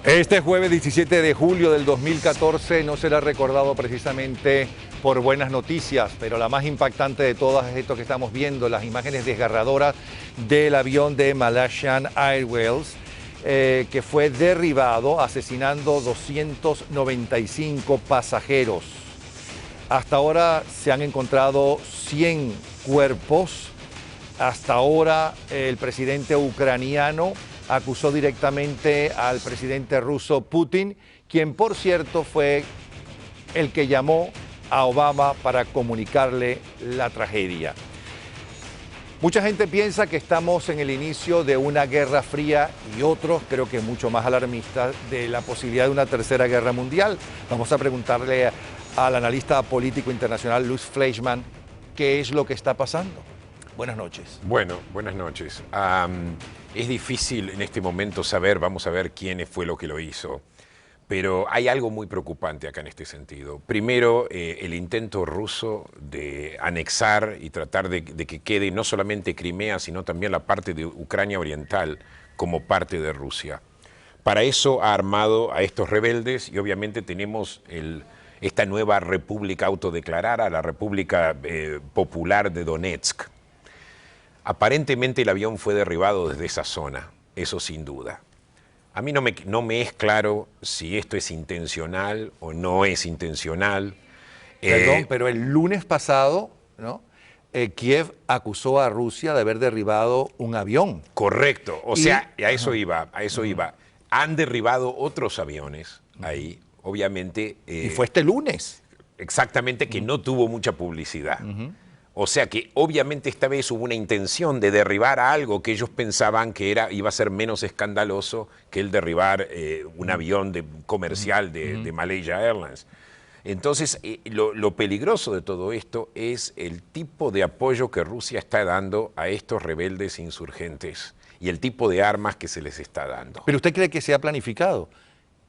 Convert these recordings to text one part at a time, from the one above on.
Este jueves 17 de julio del 2014 no será recordado precisamente por buenas noticias, pero la más impactante de todas es esto que estamos viendo, las imágenes desgarradoras del avión de Malaysian Airways, que fue derribado asesinando 295 pasajeros. Hasta ahora se han encontrado 100 cuerpos. Hasta ahora el presidente ucraniano acusó directamente al presidente ruso Putin, quien por cierto fue el que llamó a Obama para comunicarle la tragedia. Mucha gente piensa que estamos en el inicio de una guerra fría y otros, creo que mucho más alarmistas, de la posibilidad de una tercera guerra mundial. Vamos a preguntarle al analista político internacional Lutz Fleischmann qué es lo que está pasando. Buenas noches. Bueno, buenas noches. Es difícil en este momento saber, vamos a ver quién fue lo que lo hizo, pero hay algo muy preocupante acá en este sentido. Primero, el intento ruso de anexar y tratar de que quede no solamente Crimea, sino también la parte de Ucrania Oriental como parte de Rusia. Para eso ha armado a estos rebeldes y obviamente tenemos esta nueva república autodeclarada, la República Popular de Donetsk. Aparentemente el avión fue derribado desde esa zona, eso sin duda. A mí no me es claro si esto es intencional o no es intencional. Perdón, pero el lunes pasado, ¿no? Kiev acusó a Rusia de haber derribado un avión. Correcto, o sea, a eso iba, a eso iba. Han derribado otros aviones ahí, obviamente. Y fue este lunes. Exactamente, que no tuvo mucha publicidad. O sea que obviamente esta vez hubo una intención de derribar a algo que ellos pensaban que iba a ser menos escandaloso que el derribar un avión comercial de Malaysia Airlines. Entonces, lo peligroso de todo esto es el tipo de apoyo que Rusia está dando a estos rebeldes insurgentes y el tipo de armas que se les está dando. ¿Pero usted cree que se ha planificado?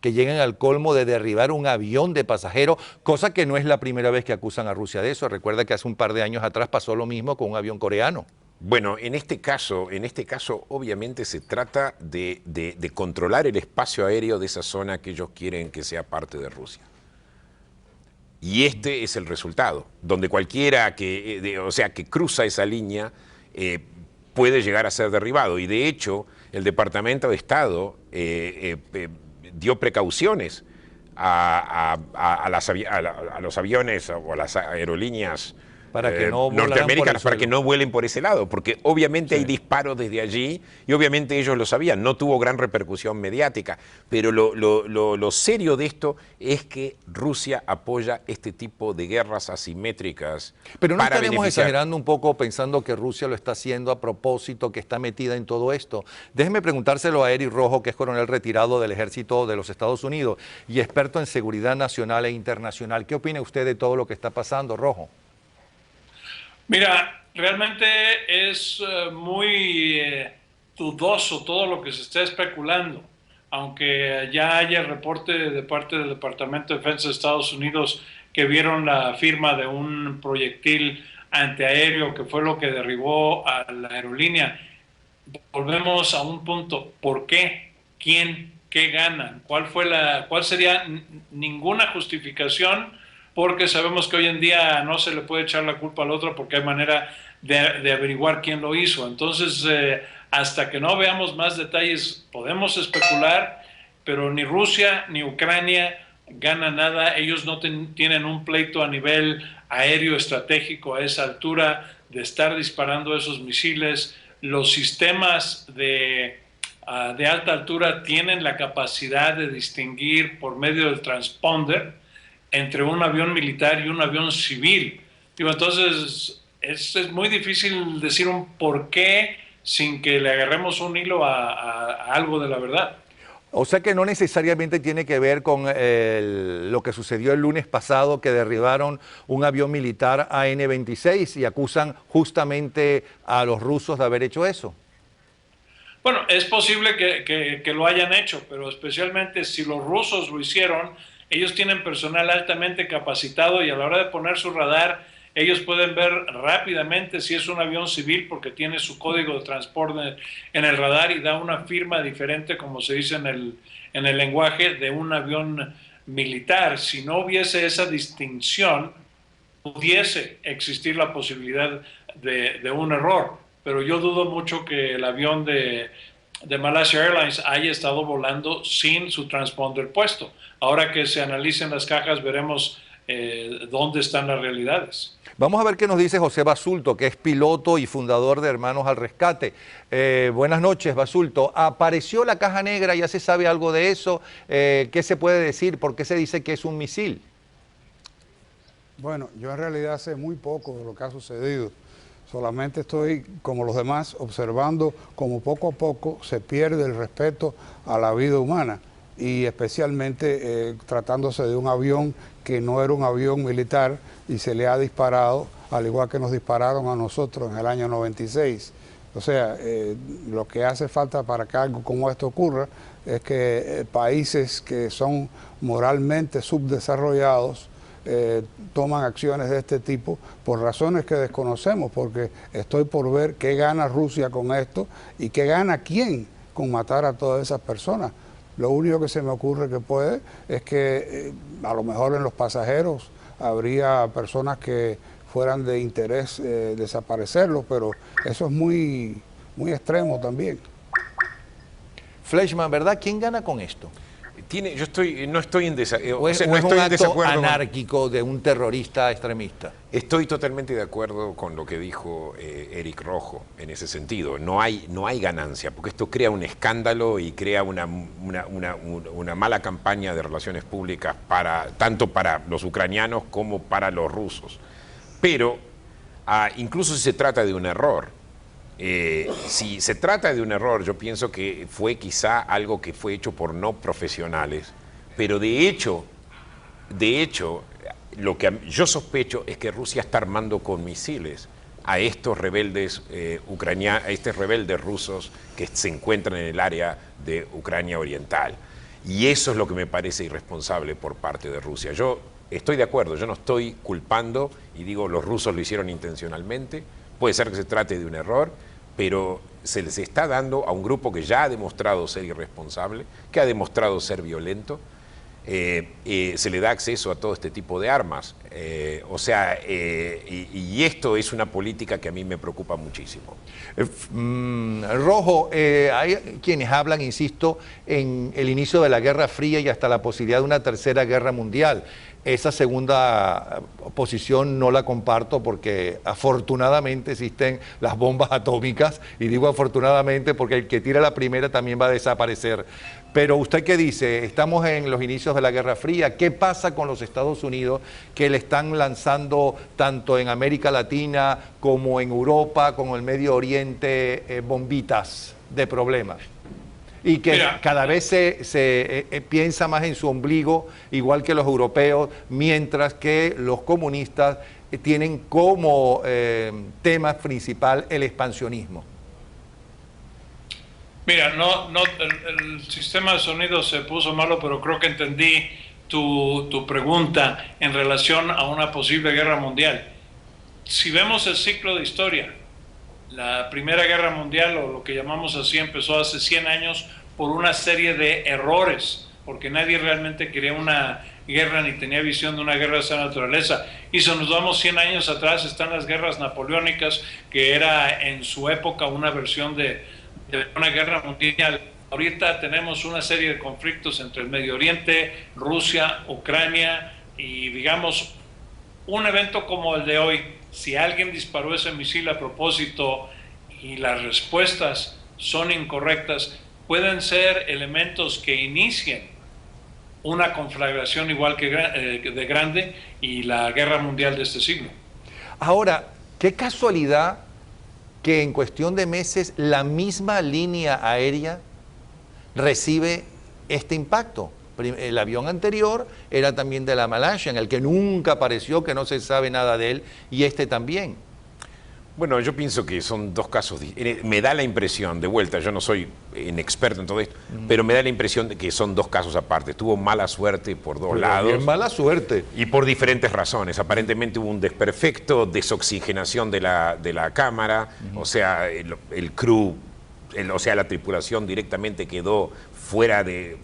Que lleguen al colmo de derribar un avión de pasajeros, cosa que no es la primera vez que acusan a Rusia de eso. Recuerda que hace un par de años atrás pasó lo mismo con un avión coreano. Bueno, en este caso obviamente se trata de controlar el espacio aéreo de esa zona que ellos quieren que sea parte de Rusia. Y este es el resultado, donde cualquiera que cruza esa línea puede llegar a ser derribado. Y de hecho, el Departamento de Estado dio precauciones a los aviones o a las aerolíneas para que no norteamericanas para que no vuelen por ese lado, porque obviamente hay disparos desde allí y obviamente ellos lo sabían, no tuvo gran repercusión mediática, pero lo serio de esto es que Rusia apoya este tipo de guerras asimétricas. Pero no estaremos exagerando un poco pensando que Rusia lo está haciendo a propósito, que está metida en todo esto. Déjeme preguntárselo a Eric Rojo, que es coronel retirado del Ejército de los Estados Unidos y experto en seguridad nacional e internacional. ¿Qué opina usted de todo lo que está pasando, Rojo? Mira, realmente es muy dudoso todo lo que se está especulando, aunque ya haya reporte de parte del Departamento de Defensa de Estados Unidos que vieron la firma de un proyectil antiaéreo que fue lo que derribó a la aerolínea. Volvemos a un punto, ¿por qué? ¿Quién? ¿Qué ganan? ¿Cuál sería ninguna justificación? Porque sabemos que hoy en día no se le puede echar la culpa al otro porque hay manera de averiguar quién lo hizo. Entonces, hasta que no veamos más detalles, podemos especular, pero ni Rusia ni Ucrania ganan nada. Ellos no tienen un pleito a nivel aéreo estratégico a esa altura de estar disparando esos misiles. Los sistemas de alta altura tienen la capacidad de distinguir por medio del transponder entre un avión militar y un avión civil. Entonces, es muy difícil decir un por qué sin que le agarremos un hilo a algo de la verdad. O sea que no necesariamente tiene que ver con lo que sucedió el lunes pasado, que derribaron un avión militar AN-26 y acusan justamente a los rusos de haber hecho eso. Bueno, es posible que lo hayan hecho, pero especialmente si los rusos lo hicieron, ellos tienen personal altamente capacitado y a la hora de poner su radar, ellos pueden ver rápidamente si es un avión civil porque tiene su código de transporte en el radar y da una firma diferente, como se dice en el lenguaje de un avión militar. Si no hubiese esa distinción, pudiese existir la posibilidad de un error, pero yo dudo mucho que el avión de Malaysia Airlines haya estado volando sin su transponder puesto. Ahora que se analicen las cajas, veremos dónde están las realidades. Vamos a ver qué nos dice José Basulto, que es piloto y fundador de Hermanos al Rescate. Buenas noches, Basulto. ¿Apareció la caja negra? ¿Ya se sabe algo de eso? ¿Qué se puede decir? ¿Por qué se dice que es un misil? Bueno, yo en realidad sé muy poco de lo que ha sucedido. Solamente estoy, como los demás, observando cómo poco a poco se pierde el respeto a la vida humana y especialmente tratándose de un avión que no era un avión militar y se le ha disparado, al igual que nos dispararon a nosotros en el año 96. O sea, lo que hace falta para que algo como esto ocurra es que países que son moralmente subdesarrollados toman acciones de este tipo por razones que desconocemos, porque estoy por ver qué gana Rusia con esto y qué gana quién con matar a todas esas personas. Lo único que se me ocurre que puede es que a lo mejor en los pasajeros habría personas que fueran de interés desaparecerlos, pero eso es muy extremo también. Fleischmann, ¿verdad? ¿Quién gana con esto? No estoy en ¿O es un acto anárquico de un terrorista extremista? Estoy totalmente de acuerdo con lo que dijo Eric Rojo en ese sentido. No hay ganancia, porque esto crea un escándalo y crea una mala campaña de relaciones públicas tanto para los ucranianos como para los rusos. Pero incluso si se trata de un error, si se trata de un error, yo pienso que fue quizá algo que fue hecho por no profesionales, pero de hecho, lo que yo sospecho es que Rusia está armando con misiles a estos rebeldes ucranianos, a estos rebeldes rusos que se encuentran en el área de Ucrania Oriental. Y eso es lo que me parece irresponsable por parte de Rusia. Yo estoy de acuerdo, yo no estoy culpando y digo los rusos lo hicieron intencionalmente, puede ser que se trate de un error, pero se les está dando a un grupo que ya ha demostrado ser irresponsable, que ha demostrado ser violento, se le da acceso a todo este tipo de armas. Y esto es una política que a mí me preocupa muchísimo. Rojo, hay quienes hablan, insisto, en el inicio de la Guerra Fría y hasta la posibilidad de una tercera guerra mundial. Esa segunda posición no la comparto porque afortunadamente existen las bombas atómicas, y digo afortunadamente porque el que tira la primera también va a desaparecer. Pero ¿usted qué dice? Estamos en los inicios de la Guerra Fría. ¿Qué pasa con los Estados Unidos, que le están lanzando tanto en América Latina como en Europa, como en el Medio Oriente, bombitas de problemas? Y que cada vez se piensa más en su ombligo, igual que los europeos, mientras que los comunistas tienen como tema principal el expansionismo. Mira, el sistema de sonido se puso malo, pero creo que entendí tu pregunta en relación a una posible guerra mundial. Si vemos el ciclo de historia, la Primera Guerra Mundial, o lo que llamamos así, empezó hace 100 años por una serie de errores, porque nadie realmente quería una guerra ni tenía visión de una guerra de esa naturaleza. Y si nos vamos 100 años atrás, están las guerras napoleónicas, que era en su época una versión de una guerra mundial. Ahorita tenemos una serie de conflictos entre el Medio Oriente, Rusia, Ucrania, y digamos, un evento como el de hoy, si alguien disparó ese misil a propósito y las respuestas son incorrectas, pueden ser elementos que inicien una conflagración igual que de grande y la guerra mundial de este siglo. Ahora, qué casualidad que en cuestión de meses la misma línea aérea recibe este impacto. El avión anterior era también de la Malaysia, en el que nunca apareció, que no se sabe nada de él, y este también. Bueno, yo pienso que son dos casos, me da la impresión, de vuelta, yo no soy un experto en todo esto, pero me da la impresión de que son dos casos aparte. Tuvo mala suerte por dos lados. Bien mala suerte. Y por diferentes razones. Aparentemente hubo un desperfecto, desoxigenación de la cámara, o sea, el crew o sea, la tripulación directamente quedó fuera de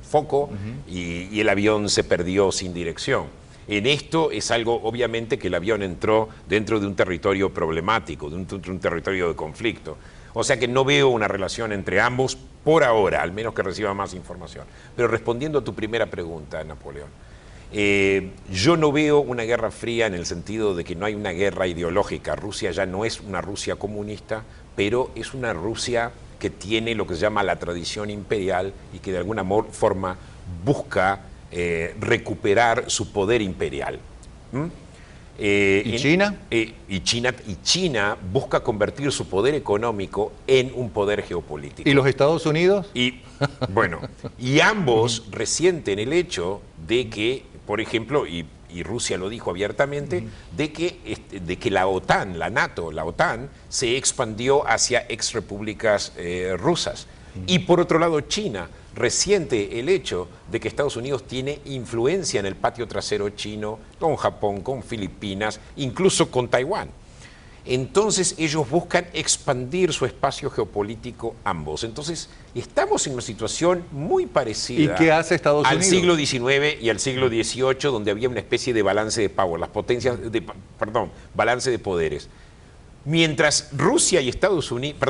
foco y el avión se perdió sin dirección. En esto es algo, obviamente, que el avión entró dentro de un territorio problemático, de un territorio de conflicto. O sea que no veo una relación entre ambos por ahora, al menos que reciba más información. Pero respondiendo a tu primera pregunta, Napoleón, yo no veo una guerra fría en el sentido de que no hay una guerra ideológica. Rusia ya no es una Rusia comunista, pero es una Rusia que tiene lo que se llama la tradición imperial y que de alguna forma busca recuperar su poder imperial. ¿Y China? Y China busca convertir su poder económico en un poder geopolítico. ¿Y los Estados Unidos? Y bueno, y ambos resienten el hecho de que, por ejemplo, y Rusia lo dijo abiertamente, de que la OTAN, la NATO, la OTAN, se expandió hacia exrepúblicas rusas. Y por otro lado, China resiente el hecho de que Estados Unidos tiene influencia en el patio trasero chino, con Japón, con Filipinas, incluso con Taiwán. Entonces ellos buscan expandir su espacio geopolítico ambos. Entonces estamos en una situación muy parecida. ¿Y qué hace Estados al Unidos? siglo XIX y al siglo XVIII, donde había una especie de balance de power, balance de poderes. Mientras Rusia y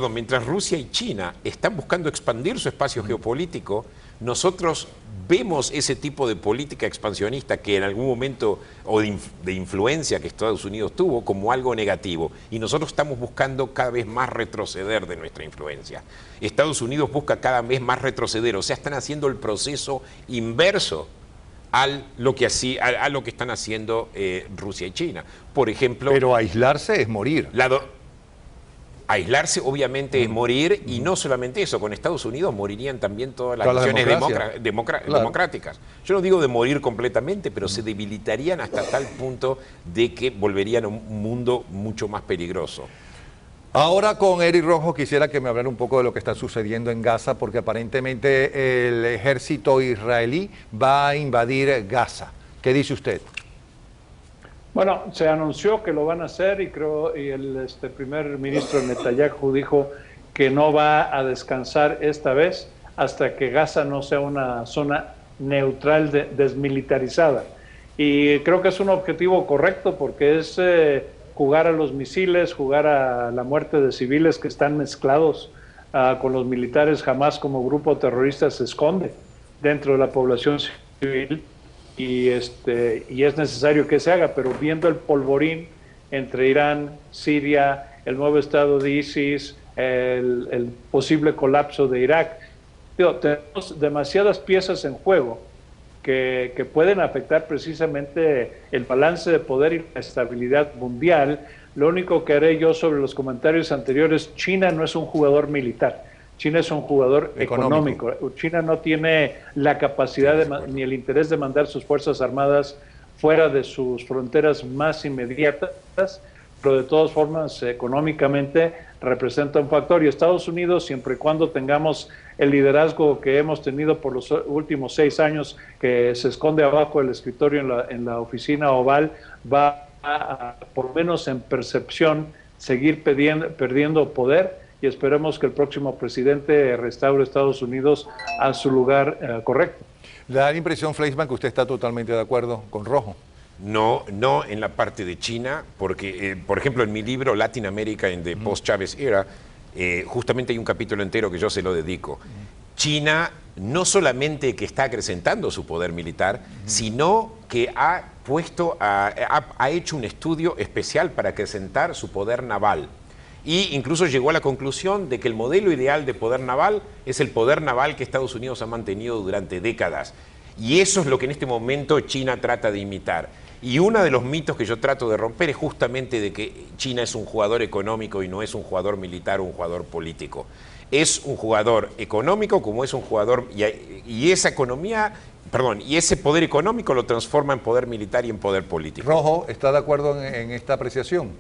mientras Rusia y China están buscando expandir su espacio geopolítico, nosotros vemos ese tipo de política expansionista que en algún momento, o de influencia que Estados Unidos tuvo, como algo negativo. Y nosotros estamos buscando cada vez más retroceder de nuestra influencia. Estados Unidos busca cada vez más retroceder, o sea, están haciendo el proceso inverso a lo que están haciendo Rusia y China. Por ejemplo... Pero aislarse es morir. Aislarse obviamente es morir, y no solamente eso, con Estados Unidos morirían también todas las naciones democráticas. Yo no digo de morir completamente, pero se debilitarían hasta tal punto de que volverían a un mundo mucho más peligroso. Ahora con Eric Rojo quisiera que me hablara un poco de lo que está sucediendo en Gaza, porque aparentemente el ejército israelí va a invadir Gaza. ¿Qué dice usted? Bueno, se anunció que lo van a hacer y el primer ministro Netanyahu dijo que no va a descansar esta vez hasta que Gaza no sea una zona neutral desmilitarizada. Y creo que es un objetivo correcto porque es jugar a los misiles, jugar a la muerte de civiles que están mezclados con los militares. Jamás como grupo terrorista se esconde dentro de la población civil. Y es necesario que se haga, pero viendo el polvorín entre Irán, Siria, el nuevo estado de ISIS, el posible colapso de Irak, tenemos demasiadas piezas en juego que pueden afectar precisamente el balance de poder y la estabilidad mundial. Lo único que haré yo sobre los comentarios anteriores: China no es un jugador militar. China es un jugador económico. China no tiene la capacidad ni el interés de mandar sus fuerzas armadas fuera de sus fronteras más inmediatas, pero de todas formas económicamente representa un factor. Y Estados Unidos, siempre y cuando tengamos el liderazgo que hemos tenido por los últimos 6 años, que se esconde abajo del escritorio en la oficina oval, va a, por lo menos en percepción, seguir perdiendo poder. Y esperemos que el próximo presidente restaure Estados Unidos a su lugar correcto. ¿Le da la impresión, Fleischmann, que usted está totalmente de acuerdo con Rojo? No en la parte de China, porque, por ejemplo, en mi libro Latin America in the Post-Chavez Era, justamente hay un capítulo entero que yo se lo dedico. China no solamente que está acrecentando su poder militar, sino que ha hecho un estudio especial para acrecentar su poder naval. Y incluso llegó a la conclusión de que el modelo ideal de poder naval es el poder naval que Estados Unidos ha mantenido durante décadas. Y eso es lo que en este momento China trata de imitar. Y uno de los mitos que yo trato de romper es justamente de que China es un jugador económico y no es un jugador militar o un jugador político. Es un jugador económico como es un jugador, y esa y ese poder económico lo transforma en poder militar y en poder político. Rojo, ¿está de acuerdo en esta apreciación?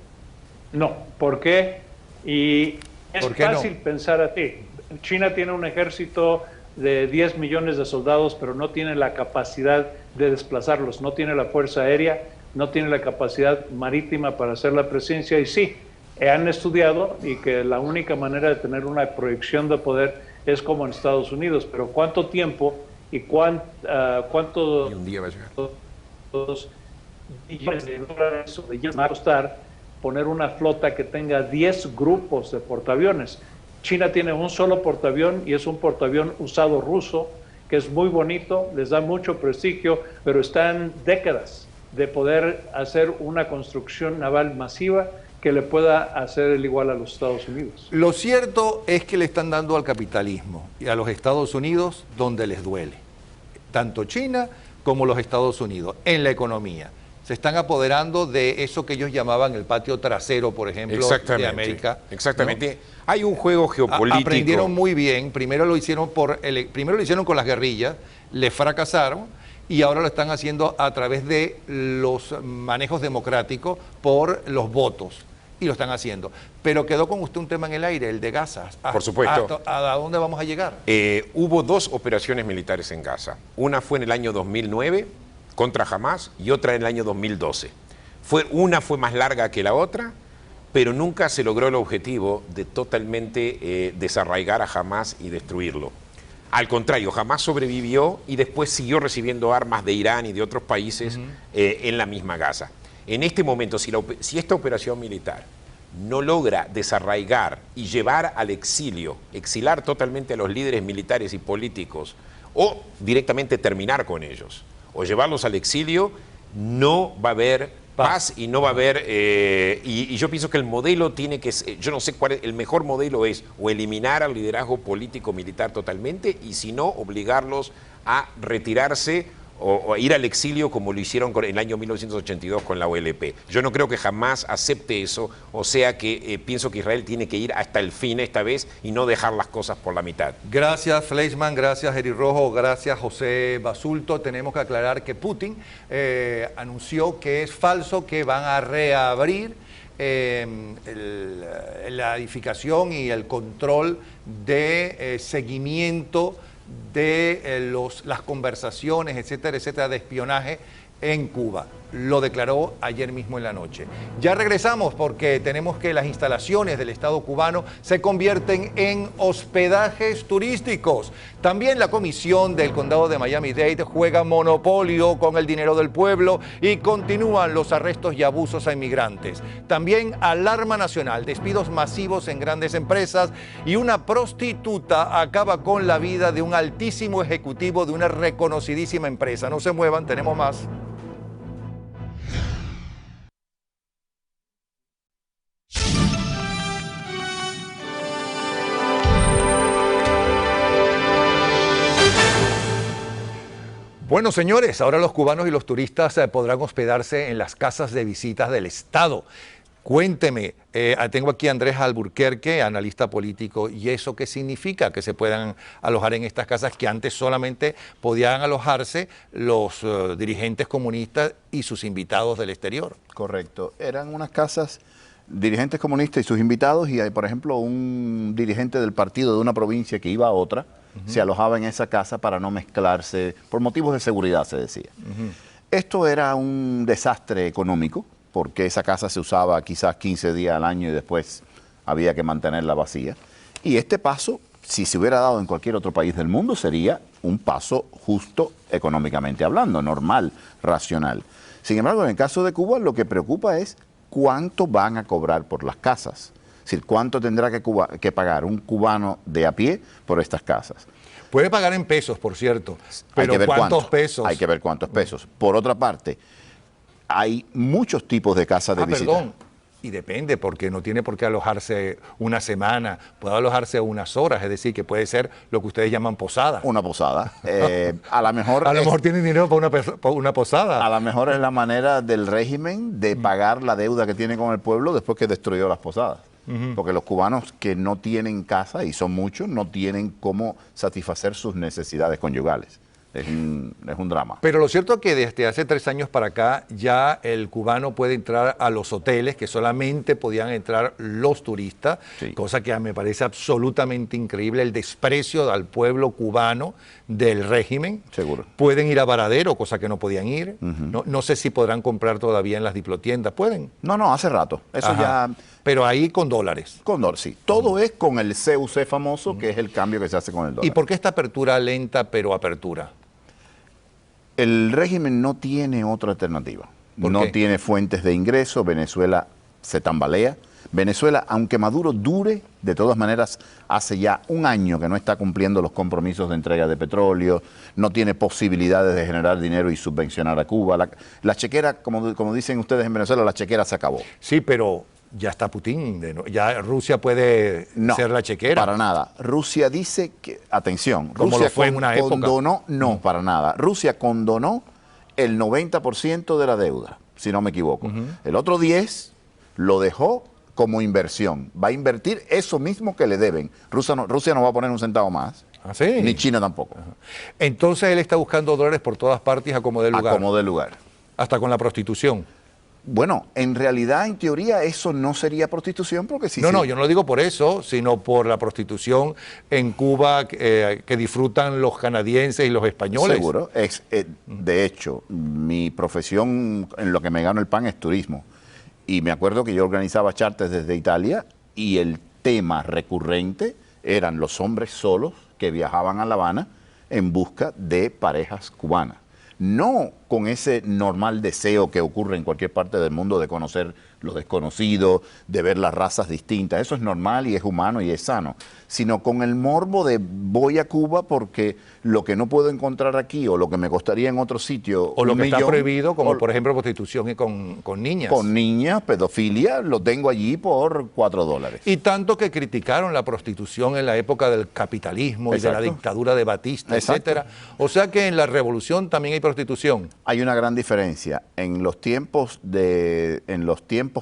No, ¿por qué? Y es fácil no pensar así. China tiene un ejército de 10 millones de soldados, pero no tiene la capacidad de desplazarlos, no tiene la fuerza aérea, no tiene la capacidad marítima para hacer la presencia. Y sí, han estudiado y que la única manera de tener una proyección de poder es como en Estados Unidos. Pero ¿cuánto tiempo y cuánto Y un día va a llegar. millones de dólares va a costar poner una flota que tenga 10 grupos de portaaviones? China tiene un solo portaavión y es un portaavión usado ruso, que es muy bonito, les da mucho prestigio, pero están décadas de poder hacer una construcción naval masiva que le pueda hacer el igual a los Estados Unidos. Lo cierto es que le están dando al capitalismo y a los Estados Unidos donde les duele. Tanto China como los Estados Unidos, en la economía. Se están apoderando de eso que ellos llamaban el patio trasero, por ejemplo, de América. Exactamente. ¿No? Hay un juego geopolítico. Aprendieron muy bien. Primero lo hicieron con las guerrillas, le fracasaron y ahora lo están haciendo a través de los manejos democráticos por los votos. Y lo están haciendo. Pero quedó con usted un tema en el aire, el de Gaza. Por supuesto. ¿A dónde vamos a llegar? Hubo 2 operaciones militares en Gaza. Una fue en el año 2009 contra Hamas y otra en el año 2012. Una fue más larga que la otra, pero nunca se logró el objetivo de totalmente desarraigar a Hamas y destruirlo. Al contrario, Hamas sobrevivió y después siguió recibiendo armas de Irán y de otros países en la misma Gaza. En este momento, si esta operación militar no logra desarraigar y llevar al exilio, exilar totalmente a los líderes militares y políticos, o directamente terminar con ellos, o llevarlos al exilio, no va a haber paz y no va a haber... y yo pienso que el modelo tiene que ser... Yo no sé cuál es... El mejor modelo es o eliminar al liderazgo político-militar totalmente y si no, obligarlos a retirarse o ir al exilio como lo hicieron en el año 1982 con la OLP. Yo no creo que jamás acepte eso, o sea que pienso que Israel tiene que ir hasta el fin esta vez y no dejar las cosas por la mitad. Gracias Fleischmann, gracias Eri Rojo, gracias José Basulto. Tenemos que aclarar que Putin anunció que es falso que van a reabrir la edificación y el control de seguimiento de las conversaciones, etcétera, etcétera, de espionaje en Cuba. Lo declaró ayer mismo en la noche. Ya regresamos porque tenemos que las instalaciones del Estado cubano se convierten en hospedajes turísticos. También la comisión del condado de Miami-Dade juega monopolio con el dinero del pueblo y continúan los arrestos y abusos a inmigrantes. También alarma nacional, despidos masivos en grandes empresas y una prostituta acaba con la vida de un altísimo ejecutivo de una reconocidísima empresa. No se muevan, tenemos más. Bueno, señores, ahora los cubanos y los turistas podrán hospedarse en las casas de visitas del Estado. Cuénteme, tengo aquí a Andrés Alburquerque, analista político, ¿y eso qué significa? Que se puedan alojar en estas casas que antes solamente podían alojarse los dirigentes comunistas y sus invitados del exterior. Correcto, eran unas casas, dirigentes comunistas y sus invitados, y por ejemplo un dirigente del partido de una provincia que iba a otra, se alojaba en esa casa para no mezclarse, por motivos de seguridad se decía. Esto era un desastre económico, porque esa casa se usaba quizás 15 días al año y después había que mantenerla vacía. Y este paso, si se hubiera dado en cualquier otro país del mundo, sería un paso justo económicamente hablando, normal, racional. Sin embargo, en el caso de Cuba, lo que preocupa es cuánto van a cobrar por las casas. Es decir, cuánto tendrá que pagar un cubano de a pie por estas casas. Puede pagar en pesos, por cierto, pero ¿cuántos pesos? Hay que ver cuántos pesos. Por otra parte, hay muchos tipos de casas de visita. Perdón, y depende, porque no tiene por qué alojarse una semana, puede alojarse unas horas, es decir, que puede ser lo que ustedes llaman posada. Una posada. A lo mejor tienen dinero para una posada. A lo mejor es la manera del régimen de pagar la deuda que tiene con el pueblo después que destruyó las posadas. Porque los cubanos que no tienen casa, y son muchos, no tienen cómo satisfacer sus necesidades conyugales. Es un drama. Pero lo cierto es que desde hace 3 años para acá ya el cubano puede entrar a los hoteles que solamente podían entrar los turistas, Sí. cosa que me parece absolutamente increíble, el desprecio al pueblo cubano del régimen. Seguro. Pueden ir a Varadero, cosa que no podían ir. No sé si podrán comprar todavía en las diplotiendas. ¿Pueden? No, hace rato. Eso Ajá. ya... Pero ahí con dólares. Con dólar, sí. Todo es con el CUC famoso, que es el cambio que se hace con el dólar. ¿Y por qué esta apertura lenta, pero apertura? El régimen no tiene otra alternativa. ¿Por No qué? tiene fuentes de ingreso. Venezuela se tambalea. Venezuela, aunque Maduro dure, de todas maneras, hace ya un año que no está cumpliendo los compromisos de entrega de petróleo, no tiene posibilidades de generar dinero y subvencionar a Cuba. La chequera, como dicen ustedes en Venezuela, la chequera se acabó. Sí, pero ya está Putin, ya Rusia puede No, ser la chequera. para nada. Rusia dice que, atención, Como Rusia lo fue en una época. condonó, no, para nada. Rusia condonó el 90% de la deuda, si no me equivoco. El otro 10% lo dejó como inversión. Va a invertir eso mismo que le deben. Rusia no va a poner un centavo más. ¿Ah, sí? Ni China tampoco. Entonces él está buscando dólares por todas partes a como dé lugar. A como de lugar. Hasta con la prostitución. Bueno, en realidad, en teoría, eso no sería prostitución porque sí. No, yo no lo digo por eso, sino por la prostitución en Cuba que disfrutan los canadienses y los españoles. Seguro. De hecho, mi profesión en lo que me gano el pan es turismo. Y me acuerdo que yo organizaba charters desde Italia y el tema recurrente eran los hombres solos que viajaban a La Habana en busca de parejas cubanas. No con ese normal deseo que ocurre en cualquier parte del mundo de conocer lo desconocido, de ver las razas distintas. Eso es normal y es humano y es sano. Sino con el morbo de voy a Cuba porque lo que no puedo encontrar aquí o lo que me costaría en otro sitio. O lo que está prohibido, como o- por ejemplo prostitución y con niñas. Con niñas, pedofilia, lo tengo allí por $4. Y tanto que criticaron la prostitución en la época del capitalismo y de la Exacto. dictadura de Batista, Exacto. etcétera. O sea que en la revolución también hay prostitución. Hay una gran diferencia. En los tiempos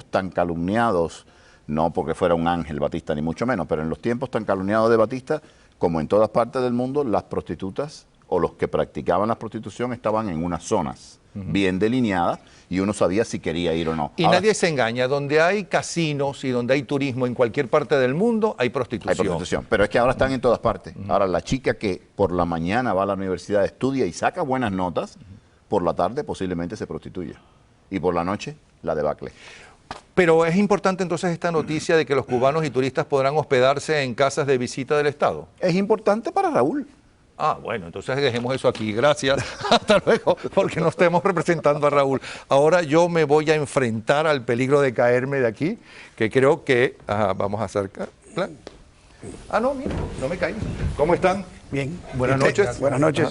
tan calumniados, no porque fuera un ángel Batista ni mucho menos, pero en los tiempos tan calumniados de Batista, como en todas partes del mundo, las prostitutas o los que practicaban la prostitución estaban en unas zonas bien delineadas y uno sabía si quería ir o no. Y Ahora, nadie se engaña, donde hay casinos y donde hay turismo en cualquier parte del mundo, hay prostitución. hay prostitución, pero es que ahora están en todas partes. Ahora, la chica que por la mañana va a la universidad, estudia y saca buenas notas, por la tarde posiblemente se prostituya. Y por la noche, la debacle. Pero es importante entonces esta noticia de que los cubanos y turistas podrán hospedarse en casas de visita del Estado. Es importante para Raúl. Ah, bueno, entonces dejemos eso aquí. Gracias. Hasta luego, porque no estemos representando a Raúl. Ahora yo me voy a enfrentar al peligro de caerme de aquí, que creo que vamos a acercar. Ah, no, mira, no me caí. ¿Cómo están? Bien. Buenas noches. Buenas noches.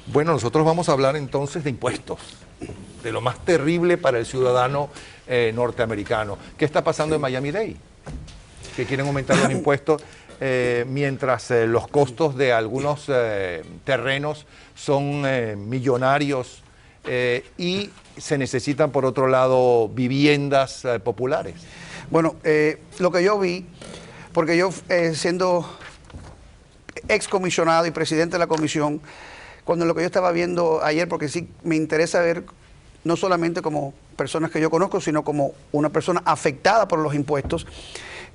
Bueno, nosotros vamos a hablar entonces de impuestos, de lo más terrible para el ciudadano norteamericano. ¿Qué está pasando en Miami-Dade? Que quieren aumentar los impuestos mientras los costos de algunos terrenos son millonarios y se necesitan, por otro lado, viviendas populares. Bueno, lo que yo vi, porque yo siendo excomisionado y presidente de la comisión, cuando lo que yo estaba viendo ayer, porque sí me interesa ver no solamente como personas que yo conozco, sino como una persona afectada por los impuestos,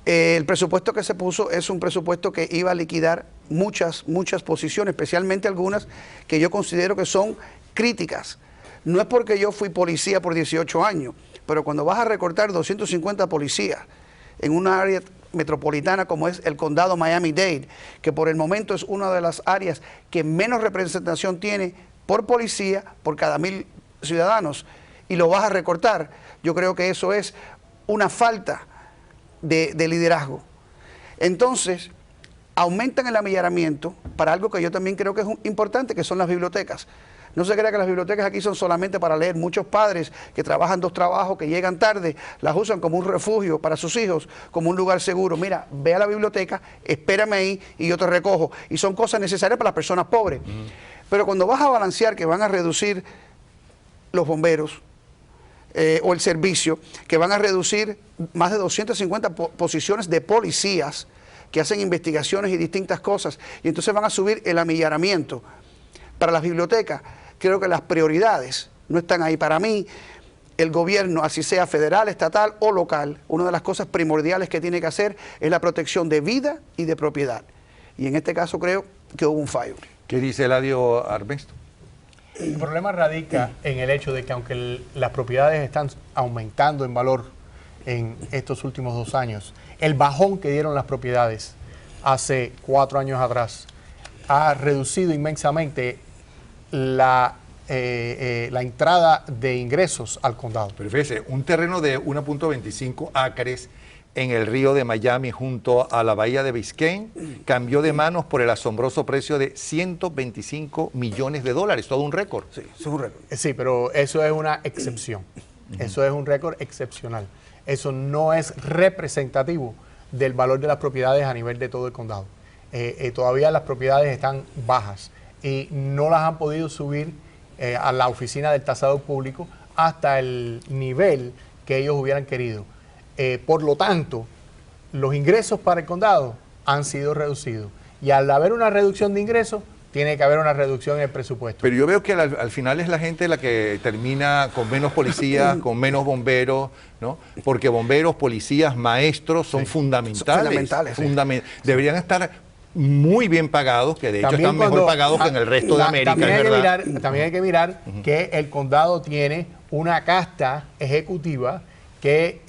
el presupuesto que se puso es un presupuesto que iba a liquidar muchas posiciones, especialmente algunas que yo considero que son críticas. No es porque yo fui policía por 18 años, pero cuando vas a recortar 250 policías en una área metropolitana como es el condado Miami-Dade, que por el momento es una de las áreas que menos representación tiene por policía por cada 1000 ciudadanos, y lo vas a recortar, yo creo que eso es una falta de liderazgo. Entonces, aumentan el amillaramiento para algo que yo también creo que es importante, que son las bibliotecas. No se crea que las bibliotecas aquí son solamente para leer. Muchos padres que trabajan 2 trabajos, que llegan tarde, las usan como un refugio para sus hijos, como un lugar seguro. Mira, ve a la biblioteca, espérame ahí y yo te recojo. Y son cosas necesarias para las personas pobres. Pero cuando vas a balancear que van a reducir los bomberos o el servicio, que van a reducir más de 250 posiciones de policías que hacen investigaciones y distintas cosas, y entonces van a subir el amillaramiento. Para las bibliotecas, creo que las prioridades no están ahí. Para mí, el gobierno, así sea federal, estatal o local, una de las cosas primordiales que tiene que hacer es la protección de vida y de propiedad. Y en este caso creo que hubo un fallo. ¿Qué dice Eladio Armesto? El problema radica en el hecho de que aunque las propiedades están aumentando en valor en estos últimos 2 años, el bajón que dieron las propiedades hace 4 años atrás ha reducido inmensamente la entrada de ingresos al condado. Pero fíjese, un terreno de 1.25 acres en el río de Miami junto a la bahía de Biscayne cambió de manos por el asombroso precio de $125 millones, todo un récord. Sí, eso es un récord. Sí, pero eso es una excepción. Eso es un récord excepcional. Eso no es representativo del valor de las propiedades a nivel de todo el condado. Todavía las propiedades están bajas y no las han podido subir a la oficina del tasador público hasta el nivel que ellos hubieran querido. Por lo tanto, los ingresos para el condado han sido reducidos. Y al haber una reducción de ingresos, tiene que haber una reducción en el presupuesto. Pero yo veo que al final es la gente la que termina con menos policías, con menos bomberos, ¿no? Porque bomberos, policías, maestros son fundamentales. Deberían estar muy bien pagados, que de hecho están mejor pagados que en el resto de América, también hay que mirar que el condado tiene una casta ejecutiva que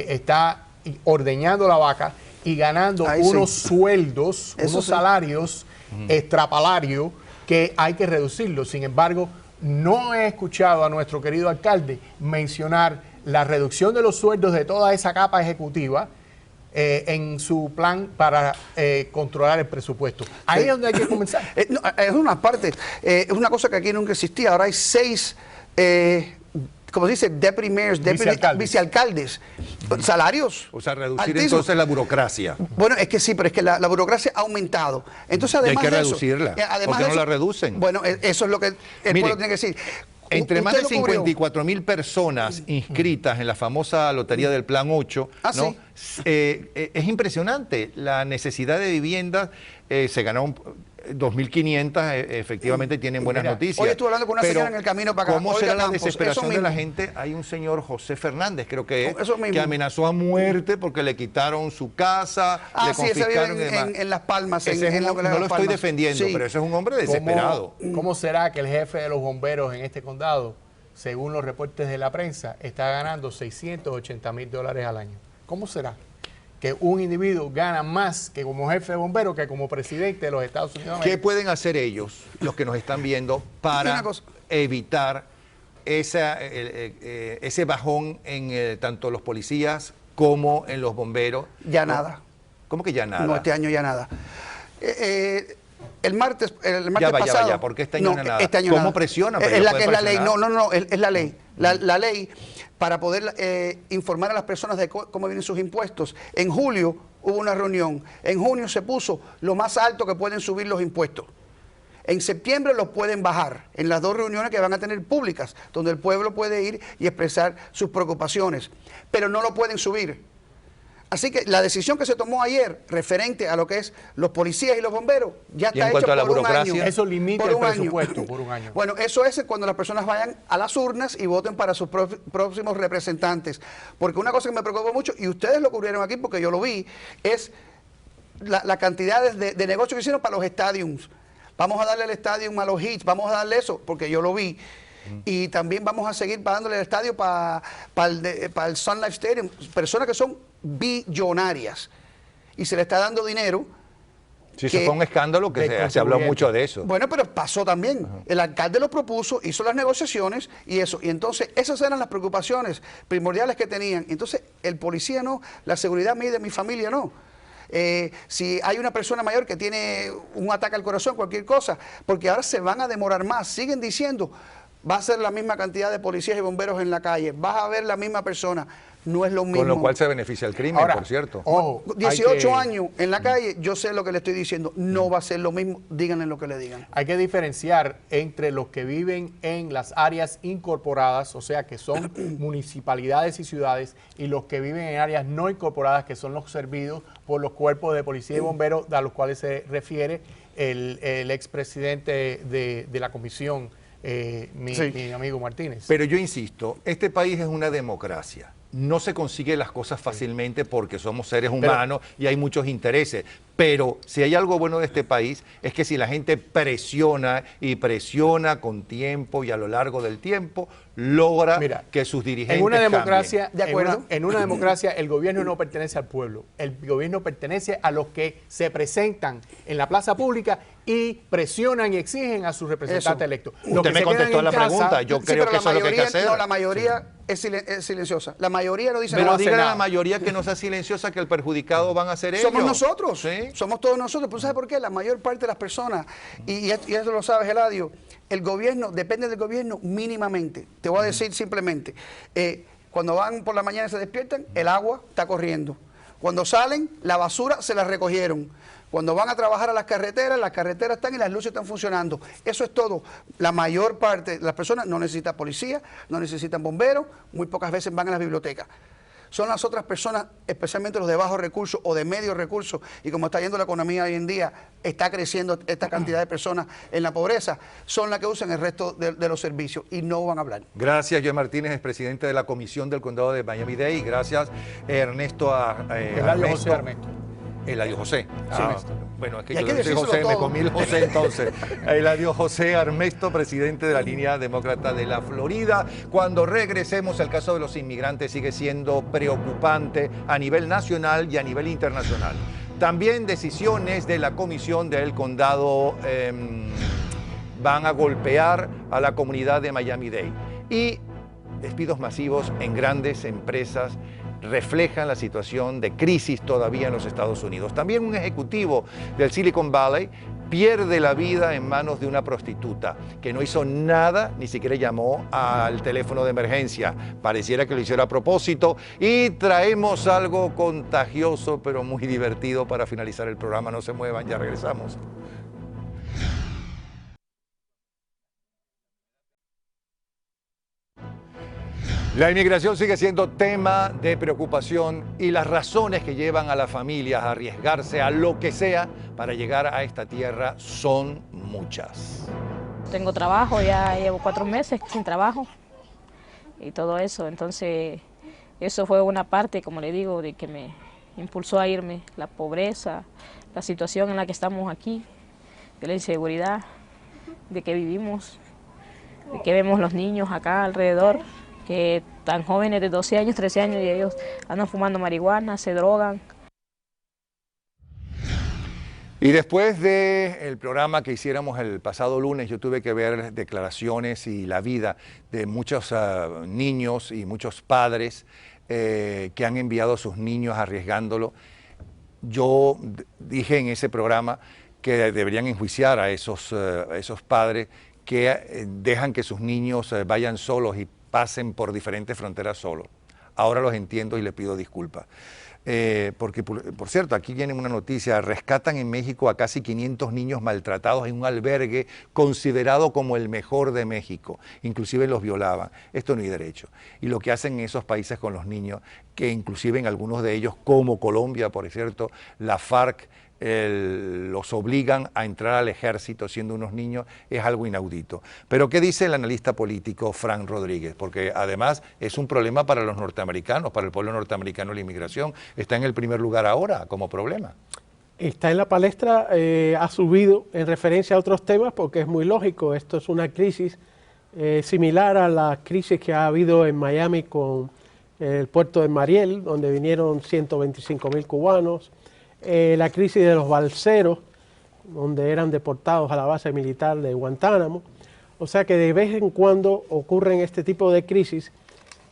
está ordeñando la vaca y ganando unos sueldos, unos salarios estrapalarios que hay que reducirlos. Sin embargo, no he escuchado a nuestro querido alcalde mencionar la reducción de los sueldos de toda esa capa ejecutiva en su plan para controlar el presupuesto. Ahí es donde hay que comenzar. Es una parte, es una cosa que aquí nunca existía. Ahora hay 6... como se dice, deputy mayors, vicealcaldes, salarios. O sea, reducir altísimos. Entonces la burocracia. Bueno, es que sí, pero es que la burocracia ha aumentado. Entonces, además y hay que de eso, reducirla. Además ¿Por qué de no eso, la reducen? Bueno, eso es lo que el pueblo tiene que decir. Entre más de 54,000 personas inscritas en la famosa lotería del Plan 8, ¿no? Es impresionante la necesidad de viviendas. Se ganaron 2.500, efectivamente tienen buenas noticias. Hoy estuve hablando con una señora en el camino para acá. ¿Cómo será la desesperación de la gente? Hay un señor, José Fernández, creo que es, que amenazó a muerte porque le quitaron su casa, le confiscaron ese vive en Las Palmas. No lo estoy defendiendo, pero ese es un hombre desesperado. ¿Cómo será que el jefe de los bomberos en este condado, según los reportes de la prensa, está ganando $680,000 al año? ¿Cómo será que un individuo gana más que como jefe de bomberos que como presidente de los Estados Unidos? ¿Qué pueden hacer ellos, los que nos están viendo, para evitar ese bajón en tanto los policías como en los bomberos? Ya nada. ¿Cómo que ya nada? No, este año ya nada. El martes pasado... ¿Por qué este año no nada? Este año ¿Cómo nada. presiona? Es la ley. No, es la ley. La ley para poder informar a las personas de cómo vienen sus impuestos. En julio hubo una reunión. En junio se puso lo más alto que pueden subir los impuestos. En septiembre los pueden bajar en las 2 reuniones que van a tener públicas, donde el pueblo puede ir y expresar sus preocupaciones. Pero no lo pueden subir. Así que la decisión que se tomó ayer referente a lo que es los policías y los bomberos ya está hecha por un año. Eso limita el presupuesto por un año. Bueno, eso es cuando las personas vayan a las urnas y voten para sus próximos representantes. Porque una cosa que me preocupa mucho, y ustedes lo cubrieron aquí porque yo lo vi, es la cantidad de negocios que hicieron para los estadios. Vamos a darle el estadio a los Heats, vamos a darle eso, porque yo lo vi. Y también vamos a seguir pagándole el estadio para el Sun Life Stadium. Personas que son billonarias. Y se le está dando dinero. Sí, eso fue un escándalo que se habló mucho de eso. Bueno, pero pasó también. El alcalde lo propuso, hizo las negociaciones y eso. Y entonces esas eran las preocupaciones primordiales que tenían. Entonces el policía no, la seguridad mía y de mi familia no. Si hay una persona mayor que tiene un ataque al corazón, cualquier cosa, porque ahora se van a demorar más. Siguen diciendo, va a ser la misma cantidad de policías y bomberos en la calle, vas a ver la misma persona. no es lo mismo. Con lo cual se beneficia el crimen, Ahora, por cierto. Ojo, 18 años en la calle, yo sé lo que le estoy diciendo, no va a ser lo mismo, díganle lo que le digan. Hay que diferenciar entre los que viven en las áreas incorporadas, o sea, que son municipalidades y ciudades, y los que viven en áreas no incorporadas, que son los servidos por los cuerpos de policía y bomberos, a los cuales se refiere el expresidente de la comisión, mi amigo Martínez. Pero yo insisto, este país es una democracia. No se consigue las cosas fácilmente porque somos seres humanos y hay muchos intereses. Pero si hay algo bueno de este país es que si la gente presiona y presiona con tiempo y a lo largo del tiempo, logra que sus dirigentes en una democracia, cambien. ¿De acuerdo? En una democracia el gobierno no pertenece al pueblo. El gobierno pertenece a los que se presentan en la plaza pública y presionan y exigen a sus representantes electos. Los Usted que me se quedan contestó en la casa, pregunta. Yo creo pero que eso es lo que hay que mayoría, hacer. no, la mayoría es silenciosa. La mayoría no dice Pero nada. dígale a la mayoría que no sea silenciosa, que el perjudicado van a ser ellos. Somos nosotros, ¿Sí? somos todos nosotros. ¿Pero sabe por qué? La mayor parte de las personas, y eso lo sabes, Eladio, el gobierno, depende del gobierno mínimamente. Te voy a decir simplemente, cuando van por la mañana y se despiertan, el agua está corriendo. Cuando salen, la basura se la recogieron. Cuando van a trabajar a las carreteras están y las luces están funcionando. Eso es todo. La mayor parte de las personas no necesitan policía, no necesitan bomberos, muy pocas veces van a las bibliotecas. Son las otras personas, especialmente los de bajos recursos o de medios recursos, y como está yendo la economía hoy en día, está creciendo esta cantidad de personas en la pobreza, son las que usan el resto de los servicios y no van a hablar. Gracias, Joe Martínez, es presidente de la Comisión del Condado de Miami-Dade. Y gracias, Ernesto José Armesto. Eladio José. Bueno, es que Y hay yo que no soy decírselo José, me todo. comí el José entonces. Eladio José Armesto, presidente de la línea demócrata de la Florida. Cuando regresemos, el caso de los inmigrantes sigue siendo preocupante a nivel nacional y a nivel internacional. También decisiones de la Comisión del Condado van a golpear a la comunidad de Miami-Dade. Y despidos masivos en grandes empresas reflejan la situación de crisis todavía en los Estados Unidos. También un ejecutivo del Silicon Valley pierde la vida en manos de una prostituta que no hizo nada, ni siquiera llamó al teléfono de emergencia. Pareciera que lo hiciera a propósito. Y traemos algo contagioso pero muy divertido para finalizar el programa. No se muevan, ya regresamos. La inmigración sigue siendo tema de preocupación y las razones que llevan a las familias a arriesgarse a lo que sea para llegar a esta tierra son muchas. Tengo trabajo, ya llevo 4 meses sin trabajo y todo eso, entonces eso fue una parte, como le digo, de que me impulsó a irme, la pobreza, la situación en la que estamos aquí, de la inseguridad, de que vivimos, de que vemos los niños acá alrededor, que tan jóvenes de 12 años, 13 años, y ellos andan fumando marihuana, se drogan. Y después del programa que hiciéramos el pasado lunes, yo tuve que ver declaraciones y la vida de muchos niños y muchos padres que han enviado a sus niños arriesgándolo. Yo dije en ese programa que deberían enjuiciar a esos padres que dejan que sus niños vayan solos y pasen por diferentes fronteras solos. Ahora los entiendo y les pido disculpas. Porque, por cierto, aquí viene una noticia, rescatan en México a casi 500 niños maltratados en un albergue considerado como el mejor de México. Inclusive los violaban. Esto no hay derecho. Y lo que hacen en esos países con los niños, que inclusive en algunos de ellos, como Colombia, por cierto, la FARC, los obligan a entrar al ejército siendo unos niños, es algo inaudito. Pero ¿qué dice el analista político Frank Rodríguez? Porque además es un problema para los norteamericanos, para el pueblo norteamericano. La inmigración está en el primer lugar ahora como problema. Está en la palestra, ha subido en referencia a otros temas porque es muy lógico. Esto es una crisis similar a la crisis que ha habido en Miami con el puerto de Mariel, donde vinieron 125,000 cubanos. La crisis de los balseros, donde eran deportados a la base militar de Guantánamo. O sea que de vez en cuando ocurren este tipo de crisis.